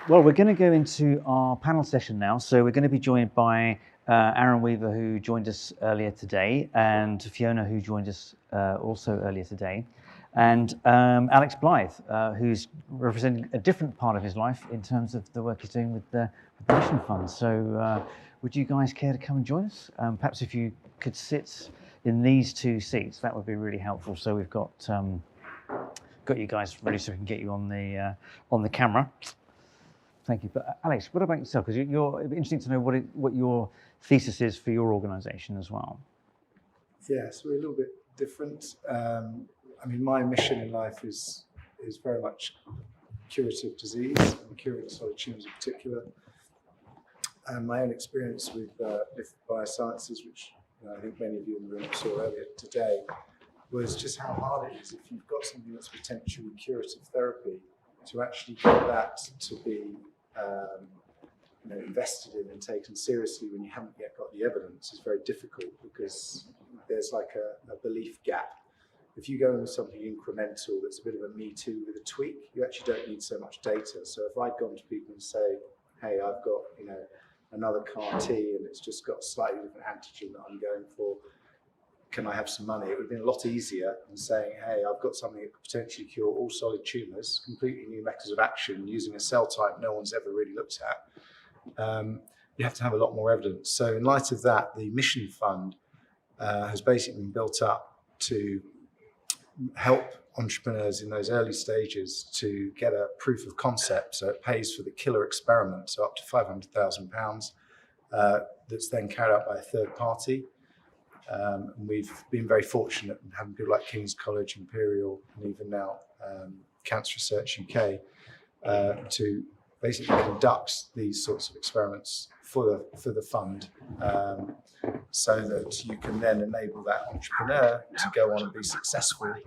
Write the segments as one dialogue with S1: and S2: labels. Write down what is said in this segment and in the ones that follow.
S1: Well, we're going to go into our panel session now. So we're going to be joined by Aaron Weaver, who joined us earlier today, and Fiona, who joined us also earlier today, and Alex Blyth, who's representing a different part of his life in terms of the work he's doing with the Mission Fund. So would you guys care to come and join us? Perhaps if you could sit in these two seats, that would be really helpful. So we've got you guys ready so we can get you on the camera. Thank you. But Alex, what about yourself? Because it'd be interesting to know what your thesis is for your organisation as well.
S2: Yes, we're a little bit different. My mission in life is very much curative disease and curing solid tumours in particular. And my own experience with Blyth Biosciences, which I think many of you in the room saw earlier today, was just how hard it is if you've got something that's potentially curative therapy to actually get that to be invested in and taken seriously when you haven't yet got the evidence is very difficult, because there's like a belief gap. If you go in with something incremental that's a bit of a me too with a tweak, you actually don't need so much data. So if I'd gone to people and say, hey, I've got another CAR T and it's just got a slightly different antigen that I'm going for, can I have some money? It would have been a lot easier than saying, hey, I've got something that could potentially cure all solid tumours, completely new mechanism of action, using a cell type no one's ever really looked at. You have to have a lot more evidence. So in light of that, the Mission Fund has basically been built up to help entrepreneurs in those early stages to get a proof of concept. So it pays for the killer experiment, so up to £500,000, that's then carried out by a third party. And we've been very fortunate in having people like King's College, Imperial, and even now Cancer Research UK to basically conduct these sorts of experiments for the fund, so that you can then enable that entrepreneur to go on and be successful and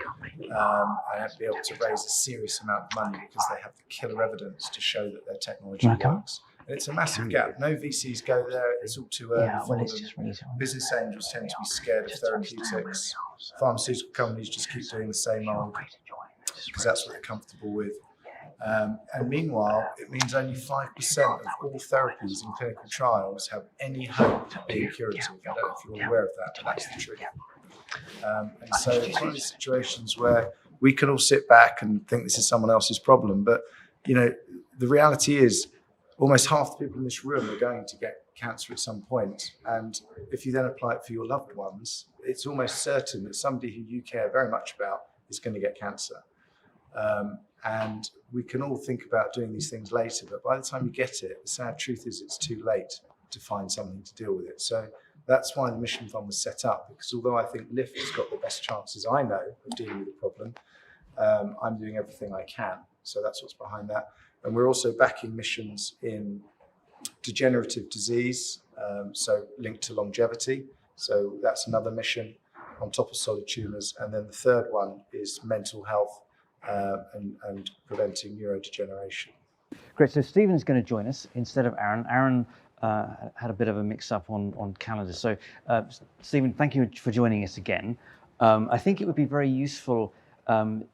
S2: be able to raise a serious amount of money because they have the killer evidence to show that their technology works. And it's a massive gap. No VCs go there. It's all too early for them. Business angels tend to be scared of therapeutics. Pharmaceutical companies just keep doing the same old because that's what they're comfortable with. And meanwhile, it means only 5% of all therapies in clinical trials have any hope of being curative. I don't know if you're aware of that, but that's the truth. And so it's one of these situations where we can all sit back and think this is someone else's problem. But, the reality is almost half the people in this room are going to get cancer at some point. And if you then apply it for your loved ones, it's almost certain that somebody who you care very much about is going to get cancer. And we can all think about doing these things later, but by the time you get it, the sad truth is it's too late to find something to deal with it. So that's why the Mission Fund was set up, because although I think Blyth has got the best chances I know of dealing with the problem, I'm doing everything I can. So that's what's behind that. And we're also backing missions in degenerative disease, so linked to longevity. So that's another mission on top of solid tumours. And then the third one is mental health and preventing neurodegeneration.
S1: Great. So Stephen's going to join us instead of Aaron. Aaron had a bit of a mix-up on calendar. So Stephen, thank you for joining us again. I think it would be very useful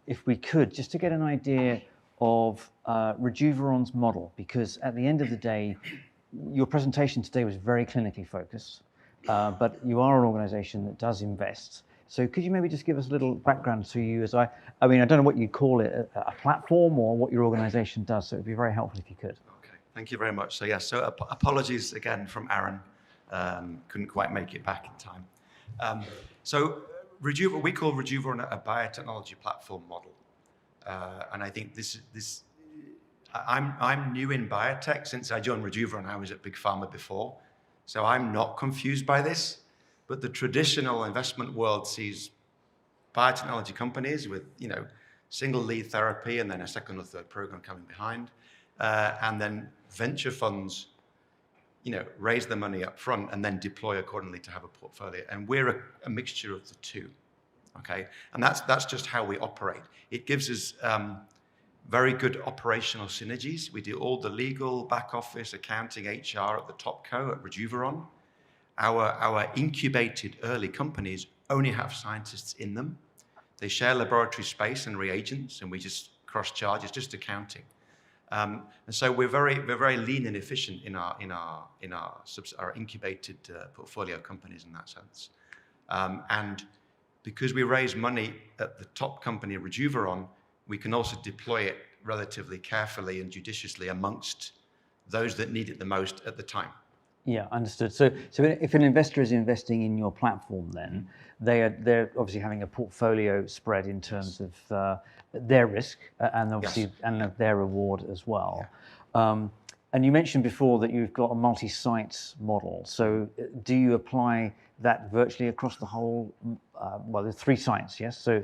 S1: if we could, just to get an idea of Rejuveron's model, because at the end of the day, your presentation today was very clinically focused, but you are an organisation that does invest. So could you maybe just give us a little background to you I don't know what you'd call it, a platform or what your organisation does, so it would be very helpful if you could.
S3: Okay, thank you very much. So apologies again from Aaron, couldn't quite make it back in time. We call Rejuveron a biotechnology platform model. And I think I'm new in biotech. Since I joined Rejuveron, I was at Big Pharma before. So I'm not confused by this. But the traditional investment world sees biotechnology companies with, single lead therapy and then a second or third program coming behind. And then venture funds, raise the money up front and then deploy accordingly to have a portfolio. And we're a mixture of the two. Okay, and that's just how we operate. It gives us very good operational synergies. We do all the legal, back office, accounting, HR at the top co at Rejuveron. Our incubated early companies only have scientists in them. They share laboratory space and reagents, and we just cross-charge. It's just accounting. And so we're very lean and efficient in our incubated portfolio companies in that sense. And because we raise money at the top company, Rejuveron, we can also deploy it relatively carefully and judiciously amongst those that need it the most at the time.
S1: Yeah, understood. So if an investor is investing in your platform, then they're obviously having a portfolio spread in terms of their risk and obviously and of their reward as well. Yeah. And you mentioned before that you've got a multi-site model. So do you apply that virtually across the whole? Well, there's 3 sites, yes. So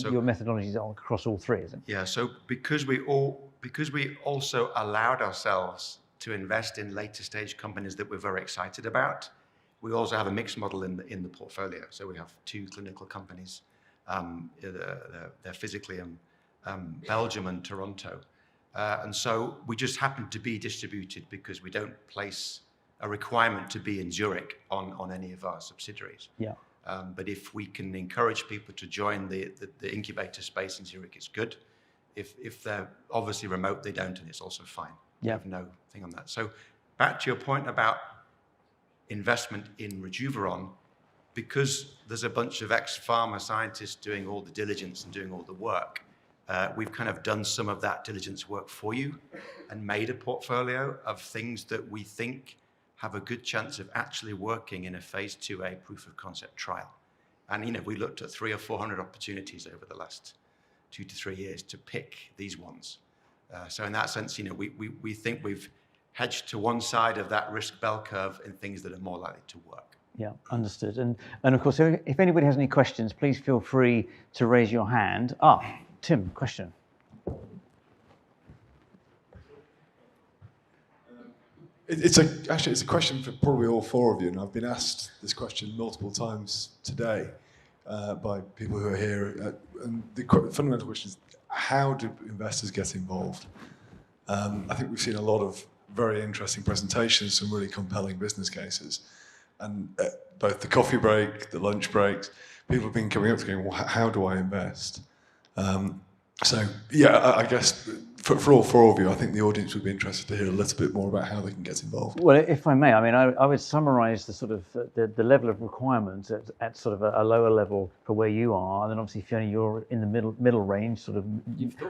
S1: your methodology is across all 3, is it?
S3: Yeah. So because we also allowed ourselves to invest in later stage companies that we're very excited about, we also have a mixed model in the portfolio. So we have 2 clinical companies. They're physically in Belgium and Toronto. And so we just happen to be distributed because we don't place a requirement to be in Zurich on any of our subsidiaries. Yeah. But if we can encourage people to join the incubator space in Zurich, it's good. If they're obviously remote, they don't, and it's also fine. Yeah. We have no thing on that. So back to your point about investment in Rejuveron, because there's a bunch of ex-pharma scientists doing all the diligence and doing all the work, we've kind of done some of that diligence work for you and made a portfolio of things that we think have a good chance of actually working in a phase 2A proof of concept trial. And, we looked at 300 or 400 opportunities over the last 2 to 3 years to pick these ones. So in that sense, we think we've hedged to one side of that risk bell curve in things that are more likely to work.
S1: Yeah, understood. And of course, if anybody has any questions, please feel free to raise your hand. Tim, question.
S4: It's a question for probably all 4 of you, and I've been asked this question multiple times today by people who are here. And the fundamental question is, how do investors get involved? I think we've seen a lot of very interesting presentations, some really compelling business cases. And both the coffee break, the lunch breaks, people have been coming up to going, well, how do I invest? I guess for all 4 of you, I think the audience would be interested to hear a little bit more about how they can get involved.
S1: Well, if I may, I would summarise the sort of the level of requirements at sort of a lower level for where you are, and then obviously Fiona, you're in the middle range, sort of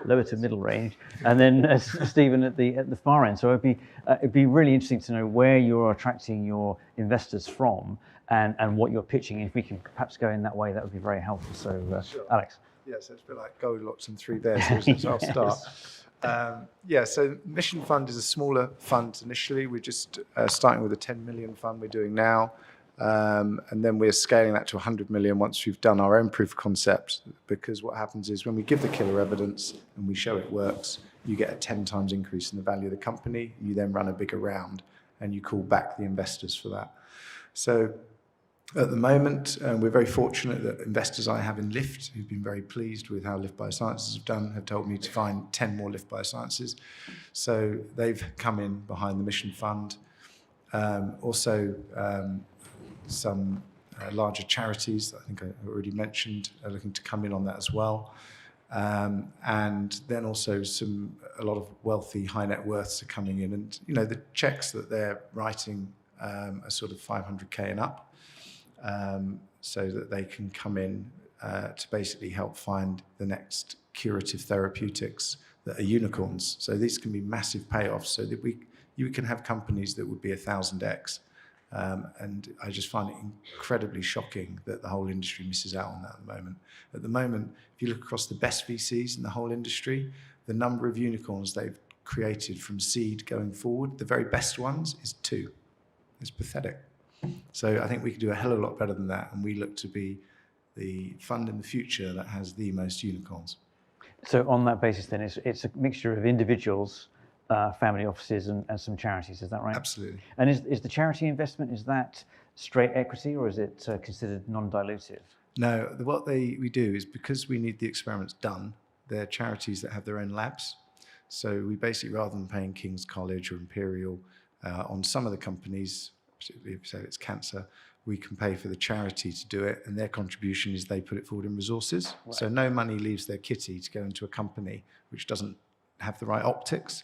S1: lower to middle range, and then Stephen at the far end. So it'd be really interesting to know where you're attracting your investors from and what you're pitching. If we can perhaps go in that way, that would be very helpful. So,
S2: sure.
S1: Alex.
S2: Yes, it's a bit like Goldilocks and 3 Bears, so I'll start. So Mission Fund is a smaller fund initially. We're just starting with a 10 million fund we're doing now. And then we're scaling that to 100 million once we've done our own proof of concept, because what happens is when we give the killer evidence and we show it works, you get a 10 times increase in the value of the company. You then run a bigger round and you call back the investors for that. So at the moment, we're very fortunate that investors I have in Lift, who've been very pleased with how Lift Biosciences have done, have told me to find 10 more Lift Biosciences. So they've come in behind the Mission Fund. Some larger charities that I think I already mentioned are looking to come in on that as well. And then also a lot of wealthy high net worths are coming in, and the checks that they're writing are sort of 500k and up. So that they can come in to basically help find the next curative therapeutics that are unicorns. So these can be massive payoffs, so that you can have companies that would be 1,000x. And I just find it incredibly shocking that the whole industry misses out on that at the moment. At the moment, if you look across the best VCs in the whole industry, the number of unicorns they've created from seed going forward, the very best ones, is 2. It's pathetic. So I think we could do a hell of a lot better than that, and we look to be the fund in the future that has the most unicorns.
S1: So on that basis then, it's a mixture of individuals, family offices and some charities, is that right?
S2: Absolutely.
S1: And is the charity investment, is that straight equity or is it considered non-dilutive?
S2: No, what we do is, because we need the experiments done, they're charities that have their own labs. So we basically, rather than paying King's College or Imperial on some of the companies, particularly if it's cancer, we can pay for the charity to do it, and their contribution is they put it forward in resources. Right. So no money leaves their kitty to go into a company which doesn't have the right optics.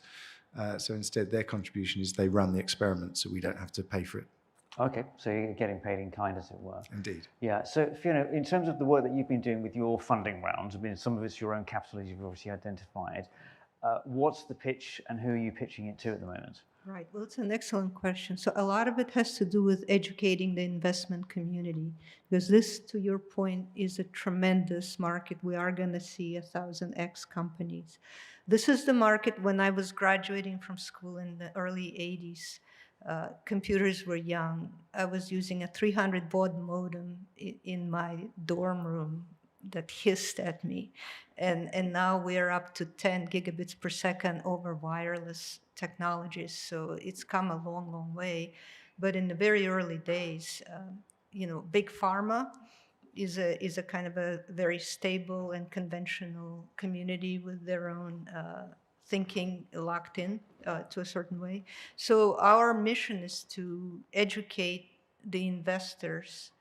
S2: So instead, their contribution is they run the experiment, so we don't have to pay for it.
S1: Okay, so you're getting paid in kind, as it were.
S2: Indeed.
S1: Yeah, so Fiona, in terms of the work that you've been doing with your funding rounds, I mean, some of it's your own capital, as you've obviously identified. What's the pitch and who are you pitching it to at the moment?
S5: Right. Well, it's an excellent question. So a lot of it has to do with educating the investment community, because this, to your point, is a tremendous market. We are going to see 1,000x companies. This is the market when I was graduating from school in the early 80s. Computers were young. I was using a 300 baud modem in my dorm room that hissed at me. And now we're up to 10 gigabits per second over wireless technologies. So it's come a long, long way. But in the very early days, big pharma is a kind of a very stable and conventional community with their own thinking locked in to a certain way. So our mission is to educate the investors.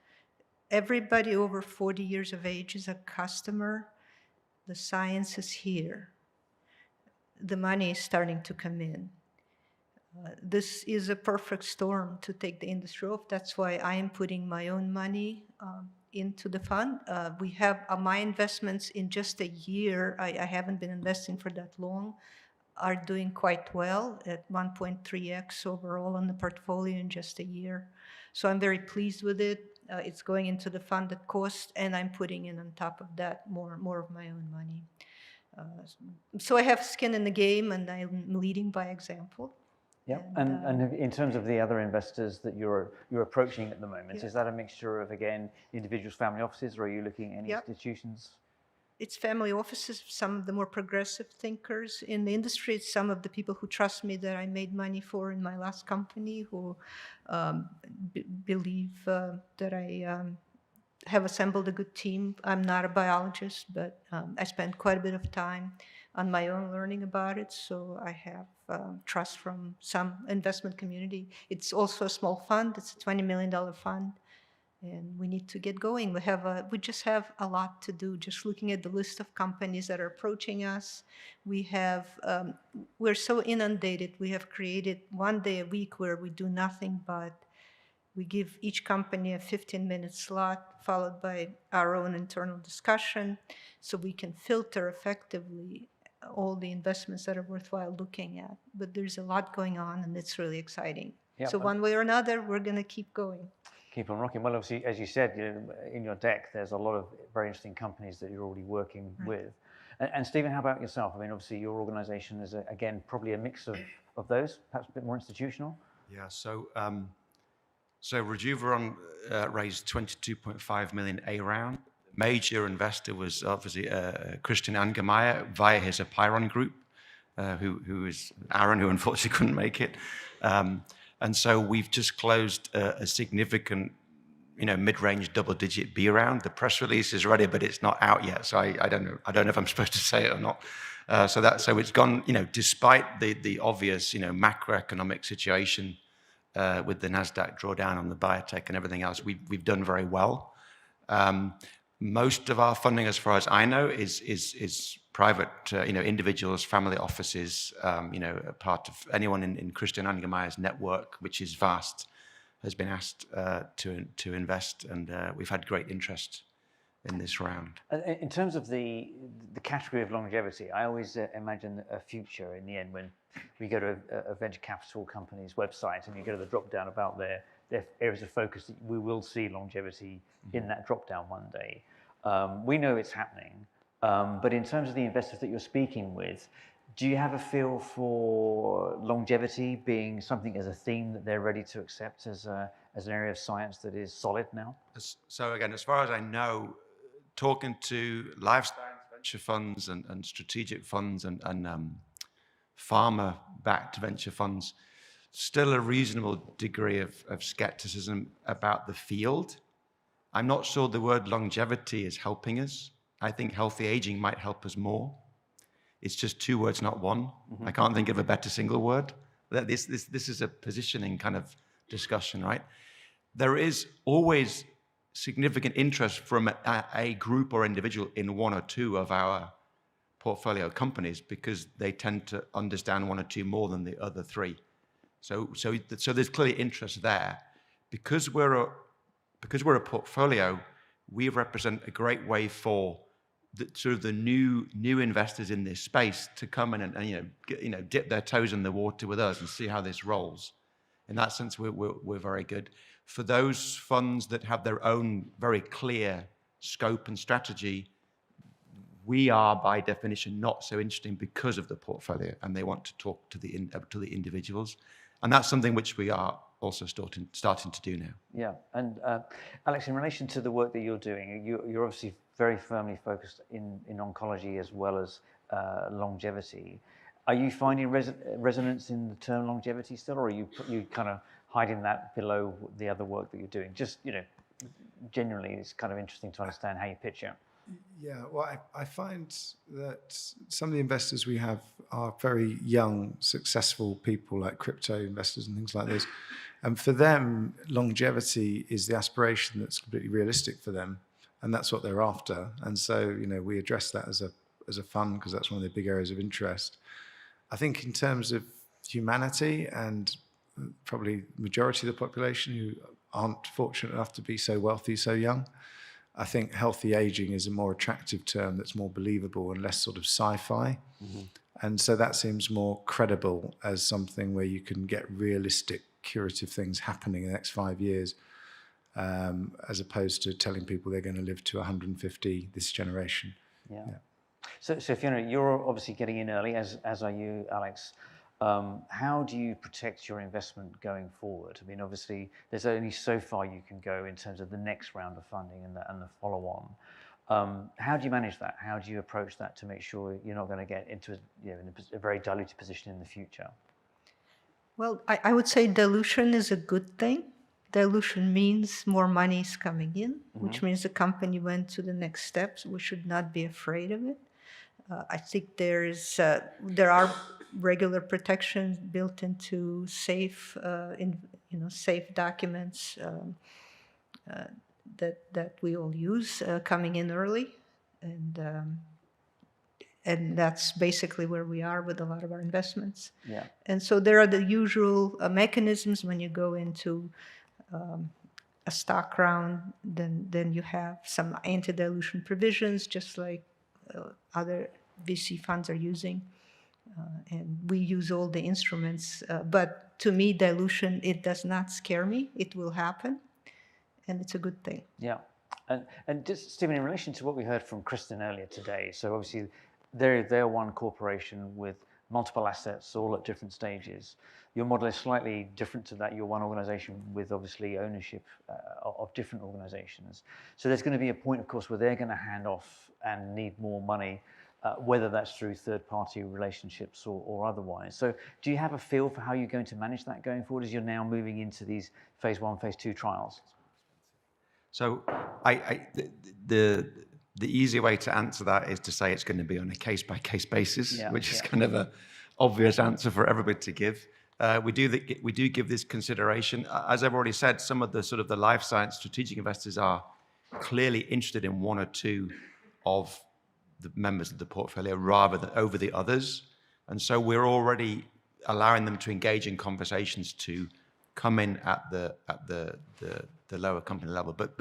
S5: Everybody over 40 years of age is a customer. The science is here. The money is starting to come in. This is a perfect storm to take the industry off. That's why I am putting my own money into the fund. We have my investments in just a year. I haven't been investing for that long, are doing quite well at 1.3x overall on the portfolio in just a year. So I'm very pleased with it. It's going into the funded cost, and I'm putting in on top of that more of my own money. So I have skin in the game, and I'm leading by example.
S1: Yeah, and in terms of the other investors that you're approaching at the moment,
S5: Yeah.
S1: is that a mixture of, again, individuals, family offices, or are you looking at any
S5: Yep.
S1: institutions?
S5: It's family offices, some of the more progressive thinkers in the industry. It's some of the people who trust me that I made money for in my last company, who believe that I have assembled a good team. I'm not a biologist, but I spent quite a bit of time on my own learning about it, so I have trust from some investment community. It's also a small fund. It's a $20 million fund. And we need to get going. We just have a lot to do. Just looking at the list of companies that are approaching us, we're so inundated. We have created one day a week where we do nothing but we give each company a 15-minute slot, followed by our own internal discussion, so we can filter effectively all the investments that are worthwhile looking at. But there's a lot going on, and it's really exciting.
S1: Yeah,
S5: so one way or another, we're going to keep going.
S1: Keep on rocking. Well, obviously, as you said, in your deck, there's a lot of very interesting companies that you're already working with. And Stephen, how about yourself? I mean, obviously, your organization is, again, probably a mix of those, perhaps a bit more institutional.
S3: Yeah, so Rejuveron raised 22.5 million A round. Major investor was obviously Christian Angermeyer via his Apiron group, who is Aaron, who unfortunately couldn't make it. And so we've just closed a significant, mid-range double-digit B round. The press release is ready, but it's not out yet. So I don't know. I don't know if I'm supposed to say it or not. So it's gone. Despite the obvious, macroeconomic situation with the Nasdaq drawdown on the biotech and everything else, we've done very well. Most of our funding, as far as I know, is private, individuals, family offices, a part of anyone in Christian Angermeyer's network, which is vast, has been asked to invest, and we've had great interest in this round.
S1: In terms of the category of longevity, I always imagine a future in the end when we go to a venture capital company's website and you go to the drop-down about their areas of focus, that we will see longevity in that drop-down one day. We know it's happening. But in terms of the investors that you're speaking with, do you have a feel for longevity being something as a theme that they're ready to accept as an area of science that is solid now?
S3: So again, as far as I know, talking to life science venture funds and strategic funds and pharma-backed venture funds, still a reasonable degree of skepticism about the field. I'm not sure the word longevity is helping us. I think healthy aging might help us more. It's just two words, not one. I can't think of a better single word. This is a positioning kind of discussion, right? There is always significant interest from a group or individual in one or two of our portfolio companies because they tend to understand one or two more than the other three. So there's clearly interest there. Because we're a portfolio, we represent a great way for the new investors in this space to come in and dip their toes in the water with us and see how this rolls. In that sense, we're very good. For those funds that have their own very clear scope and strategy, we are by definition not so interesting because of the portfolio, and they want to talk to the individuals, and that's something which we are also starting to do now.
S1: Yeah, and Alex, in relation to the work that you're doing, you're obviously very firmly focused in oncology as well as longevity. Are you finding resonance in the term longevity still, or are you kind of hiding that below the other work that you're doing? Just, genuinely, it's kind of interesting to understand how you pitch it.
S2: Yeah, well, I find that some of the investors we have are very young, successful people like crypto investors and things like this. And for them, longevity is the aspiration that's completely realistic for them. And that's what they're after. And so, we address that as a fund because that's one of the big areas of interest. I think in terms of humanity and probably majority of the population who aren't fortunate enough to be so wealthy, so young, I think healthy aging is a more attractive term that's more believable and less sort of sci-fi. Mm-hmm. And so that seems more credible as something where you can get realistic curative things happening in the next 5 years, as opposed to telling people they're going to live to 150 this generation.
S1: Yeah. So Fiona, you're obviously getting in early, as are you, Alex. How do you protect your investment going forward? I mean, obviously, there's only so far you can go in terms of the next round of funding and the follow-on. How do you manage that? How do you approach that to make sure you're not going to get into a very diluted position in the future?
S5: Well, I would say dilution is a good thing. Dilution means more money is coming in, which means the company went to the next steps. We should not be afraid of it. I think there are regular protections built into safe documents that we all use coming in early, and that's basically where we are with a lot of our investments.
S1: Yeah.
S5: And so there are the usual mechanisms when you go into a stock round. Then you have some anti-dilution provisions, just like other VC funds are using, and we use all the instruments. But to me, dilution, it does not scare me. It will happen, and it's a good thing.
S1: Yeah, and just Stephen, in relation to what we heard from Kristen earlier today, so obviously they're one corporation with multiple assets, all at different stages. Your model is slightly different to that. You're one organization with obviously ownership of different organizations. So there's going to be a point, of course, where they're going to hand off and need more money, whether that's through third-party relationships or otherwise. So do you have a feel for how you're going to manage that going forward as you're now moving into these phase 1, phase 2 trials?
S3: So the easy way to answer that is to say it's going to be on a case-by-case basis, which is kind of an obvious answer for everybody to give. We do give this consideration. As I've already said, some of the sort of the life science strategic investors are clearly interested in one or two of the members of the portfolio rather than over the others. And so we're already allowing them to engage in conversations to come in at the lower company level. But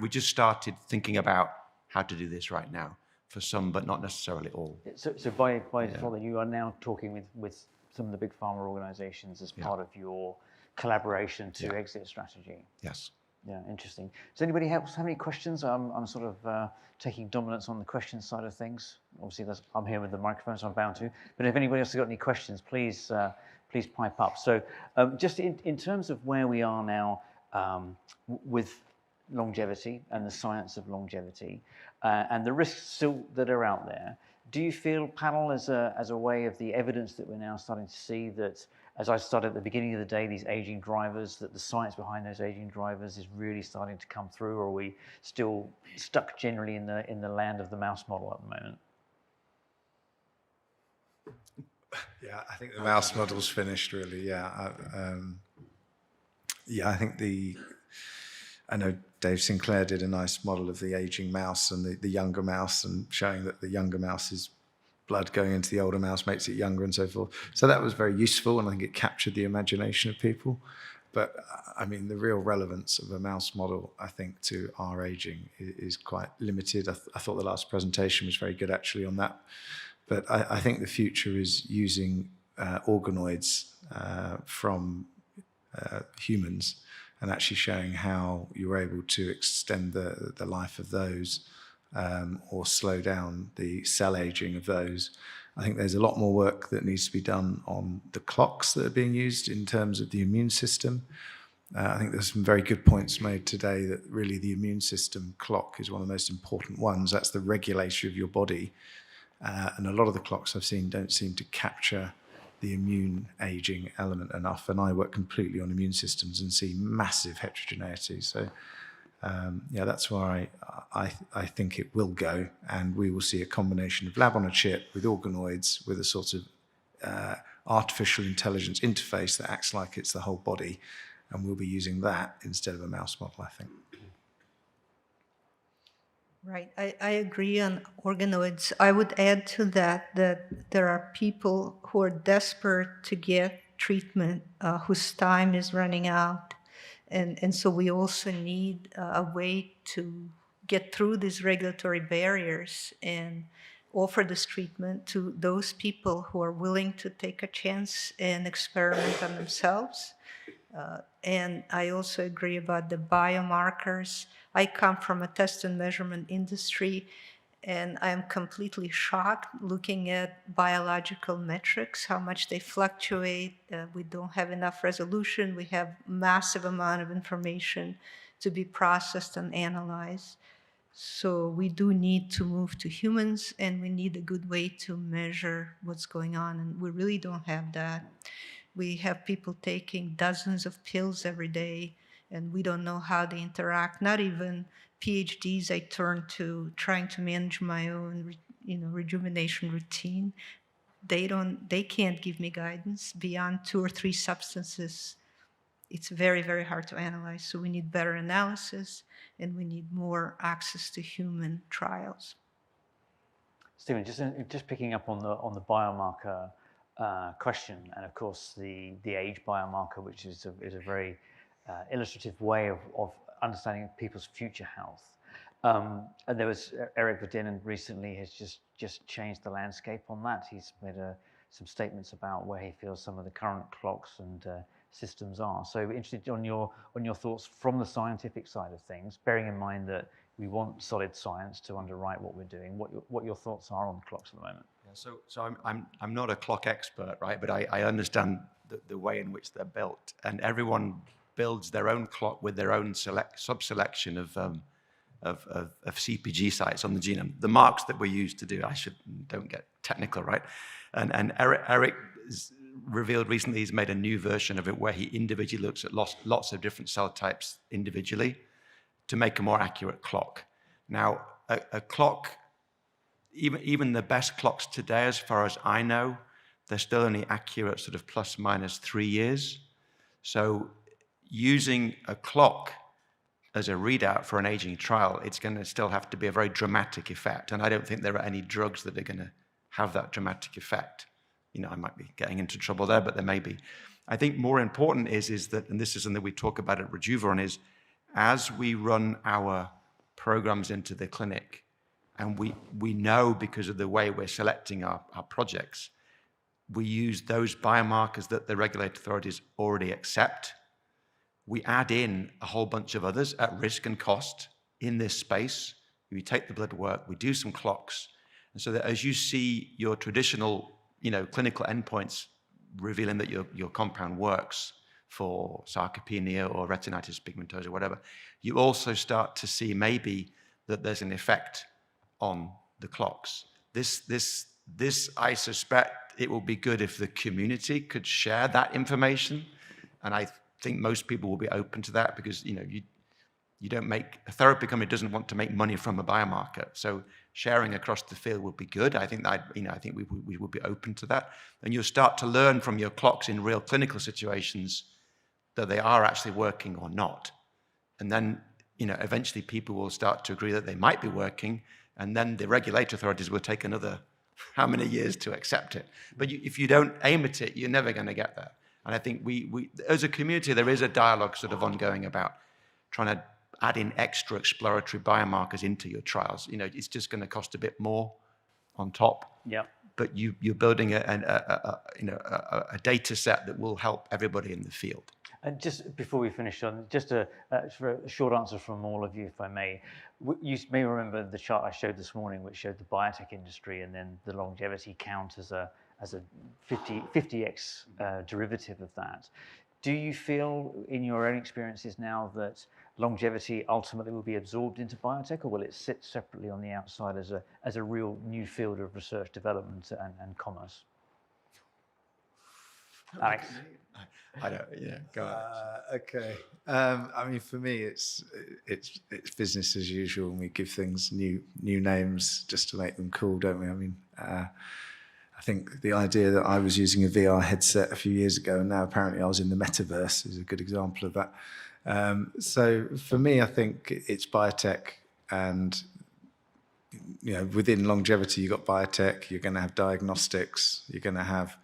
S3: we just started thinking about how to do this right now for some, but not necessarily all.
S1: So by default, you are now talking with some of the big pharma organizations as part of your collaboration to exit strategy.
S3: Yes.
S1: Yeah, interesting. Does anybody else have any questions? I'm sort of taking dominance on the questions side of things. Obviously, I'm here with the microphone, so I'm bound to. But if anybody else has got any questions, please pipe up. So just in terms of where we are now with longevity and the science of longevity and the risks still that are out there, do you feel panel as a way of the evidence that we're now starting to see that, as I started at the beginning of the day, these aging drivers, that the science behind those aging drivers is really starting to come through, or are we still stuck generally in the land of the mouse model at the moment?
S2: Yeah, I think the mouse model's finished, really. Yeah, I think I know Dave Sinclair did a nice model of the aging mouse and the younger mouse, and showing that the younger mouse is blood going into the older mouse makes it younger and so forth. So that was very useful, and I think it captured the imagination of people. But I mean, the real relevance of a mouse model, I think, to our aging is quite limited. I thought the last presentation was very good, actually, on that. But I think the future is using organoids from humans and actually showing how you're able to extend the life of those or slow down the cell aging of those. I think there's a lot more work that needs to be done on the clocks that are being used in terms of the immune system. I think there's some very good points made today that really the immune system clock is one of the most important ones. That's the regulator of your body. And a lot of the clocks I've seen don't seem to capture the immune aging element enough. And I work completely on immune systems and see massive heterogeneity. So yeah, that's where I think it will go, and we will see a combination of lab on a chip with organoids with a sort of artificial intelligence interface that acts like it's the whole body, and we'll be using that instead of a mouse model, I think.
S5: Right, I agree on organoids. I would add to that there are people who are desperate to get treatment whose time is running out. And so we also need a way to get through these regulatory barriers and offer this treatment to those people who are willing to take a chance and experiment on themselves. And I also agree about the biomarkers. I come from a test and measurement industry, and I'm completely shocked looking at biological metrics, how much they fluctuate. We don't have enough resolution. We have massive amount of information to be processed and analyzed. So we do need to move to humans, and we need a good way to measure what's going on, and we really don't have that. We have people taking dozens of pills every day, and we don't know how they interact. Not even PhDs I turn to trying to manage my own, rejuvenation routine. They can't give me guidance beyond 2 or 3 substances. It's very, very hard to analyze. So we need better analysis, and we need more access to human trials.
S1: Stephen, just picking up on the biomarker question, and of course the age biomarker, which is a very illustrative way of understanding people's future health. And there was Eric Verdin recently has just changed the landscape on that. He's made some statements about where he feels some of the current clocks and systems are. So interested on your thoughts from the scientific side of things, bearing in mind that we want solid science to underwrite what we're doing. What your thoughts are on clocks at the moment?
S3: Yeah, so I'm not a clock expert, right? But I understand the way in which they're built, and everyone builds their own clock with their own sub-selection of CPG sites on the genome. The marks that were used to do, don't get technical, right? And Eric revealed recently he's made a new version of it where he individually looks at lots of different cell types individually to make a more accurate clock. Now, a clock, even the best clocks today, as far as I know, they're still only accurate sort of plus minus 3 years. So using a clock as a readout for an aging trial, it's going to still have to be a very dramatic effect. And I don't think there are any drugs that are going to have that dramatic effect. I might be getting into trouble there, but there may be. I think more important is that, and this is something we talk about at Rejuveron, is as we run our programs into the clinic, and we know because of the way we're selecting our projects, we use those biomarkers that the regulatory authorities already accept. We add in a whole bunch of others at risk and cost in this space. We take the blood work, we do some clocks, and so that as you see your traditional clinical endpoints revealing that your compound works for sarcopenia or retinitis pigmentosa or whatever, you also start to see maybe that there's an effect on the clocks. This I suspect it will be good if the community could share that information, and I think most people will be open to that because you don't make a therapy company doesn't want to make money from a biomarker. So sharing across the field would be good. I think that I think we would be open to that, and you'll start to learn from your clocks in real clinical situations that they are actually working or not, and then eventually people will start to agree that they might be working, and then the regulatory authorities will take another how many years to accept it. But if you don't aim at it, you're never going to get there. And I think we as a community, there is a dialogue sort of ongoing about trying to add in extra exploratory biomarkers into your trials. You know, it's just going to cost a bit more on top.
S1: Yeah.
S3: But you're building a data set that will help everybody in the field.
S1: And just before we finish on, just for a short answer from all of you, if I may. You may remember the chart I showed this morning, which showed the biotech industry and then the longevity count as a 50x derivative of that. Do you feel, in your own experiences now, that longevity ultimately will be absorbed into biotech, or will it sit separately on the outside as a real new field of research development and commerce? Alex?
S3: I don't. Yeah, go on.
S6: Okay. I mean, for me, it's business as usual, and we give things new names just to make them cool, don't we? I mean, I think the idea that I was using a VR headset a few years ago, and now apparently I was in the metaverse, is a good example of that. So for me, I think it's biotech, and you know, within longevity, you've got biotech. You're going to have diagnostics. You're going to have,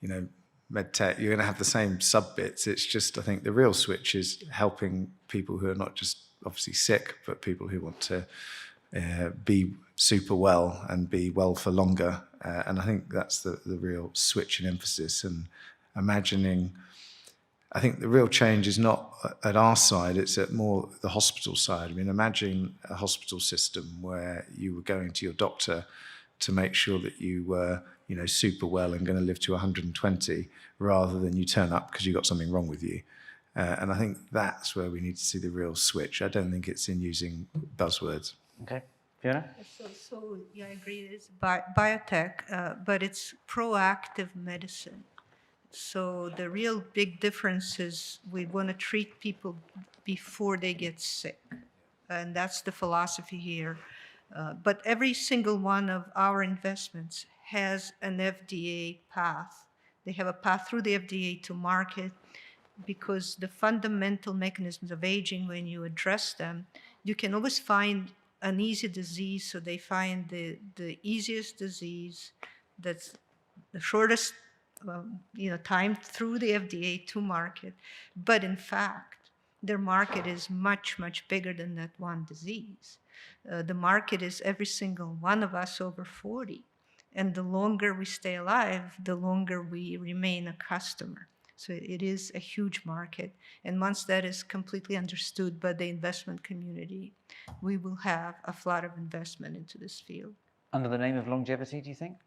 S6: you know, medtech. You're going to have the same sub bits. It's just, I think, the real switch is helping people who are not just obviously sick, but people who want to be super well and be well for longer. And I think that's the real switch in emphasis. And imagining, I think the real change is not at our side, it's at more the hospital side. I mean, imagine a hospital system where you were going to your doctor to make sure that you were, you know, super well and going to live to 120, rather than you turn up because you've got something wrong with you. And I think that's where we need to see the real switch. I don't think it's in using buzzwords.
S1: Okay. Fiona?
S5: So yeah, I agree. It's biotech, but it's proactive medicine. So the real big difference is we want to treat people before they get sick. And that's the philosophy here. But every single one of our investments has an FDA path. They have a path through the FDA to market, because the fundamental mechanisms of aging, when you address them, you can always find an easy disease. So they find the easiest disease that's the shortest time through the FDA to market. But in fact, their market is much, much bigger than that one disease. The market is every single one of us over 40. And the longer we stay alive, the longer we remain a customer. So it is a huge market. And once that is completely understood by the investment community, we will have a flood of investment into this field.
S1: Under the name of longevity, do you think?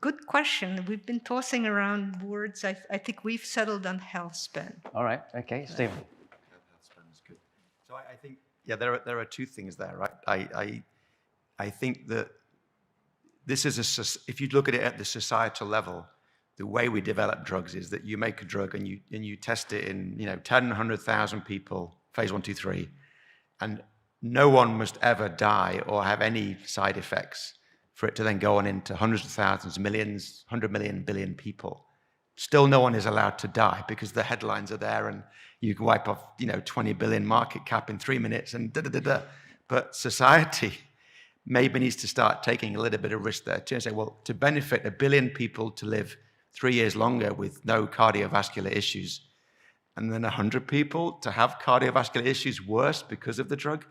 S5: Good question. We've been tossing around words. I think we've settled on health span.
S1: All right. Okay. Stephen?
S3: Health span is good. So I think, yeah, there are two things there, right? I think that this is if you look at it at the societal level, the way we develop drugs is that you make a drug and you test it in 10, 100,000 people, phase 1, 2, 3, and no one must ever die or have any side effects for it to then go on into hundreds of thousands, millions, 100 million, billion people. Still no one is allowed to die because the headlines are there and you can wipe off 20 billion market cap in 3 minutes and da-da-da-da. But society maybe needs to start taking a little bit of risk there too and say, well, to benefit 1 billion people to live 3 years longer with no cardiovascular issues, and then 100 people to have cardiovascular issues worse because of the drug,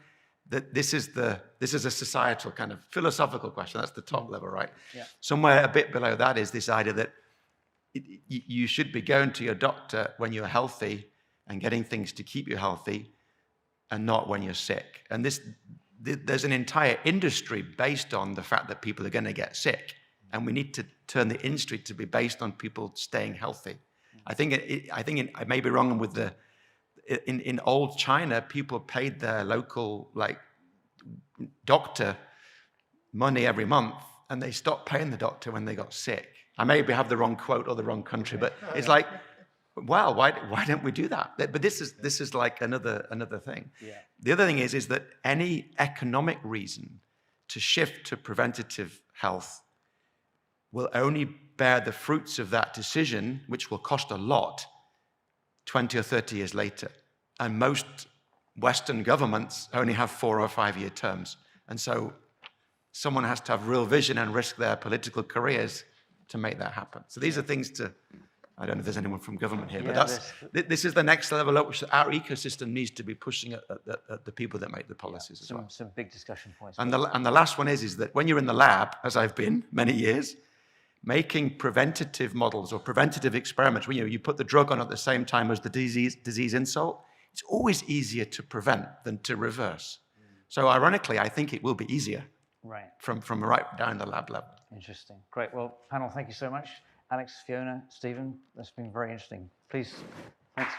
S3: that this is a societal kind of philosophical question. That's the top level, right?
S1: Yeah.
S3: Somewhere a bit below that is this idea that you should be going to your doctor when you're healthy and getting things to keep you healthy, and not when you're sick. And there's an entire industry based on the fact that people are going to get sick, and we need to turn the industry to be based on people staying healthy. I think I may be wrong with in old China, people paid their local doctor money every month, and they stopped paying the doctor when they got sick. I maybe have the wrong quote or the wrong country, but it's like, wow, why don't we do that? But this is like another thing.
S1: Yeah.
S3: The other thing is that any economic reason to shift to preventative health will only bear the fruits of that decision, which will cost a lot, 20 or 30 years later. And most Western governments only have 4 or 5 year terms. And so someone has to have real vision and risk their political careers to make that happen. So these are things to, I don't know if there's anyone from government here, but this is the next level up which our ecosystem needs to be pushing at the people that make the policies as well.
S1: Some big discussion points.
S3: And the last one is that when you're in the lab, as I've been many years, making preventative models or preventative experiments, when you put the drug on at the same time as the disease insult, it's always easier to prevent than to reverse. So ironically, I think it will be easier from right down the lab level.
S1: Interesting. Great. Well, panel, thank you so much. Alex, Fiona, Stephen, that's been very interesting. Please, thanks.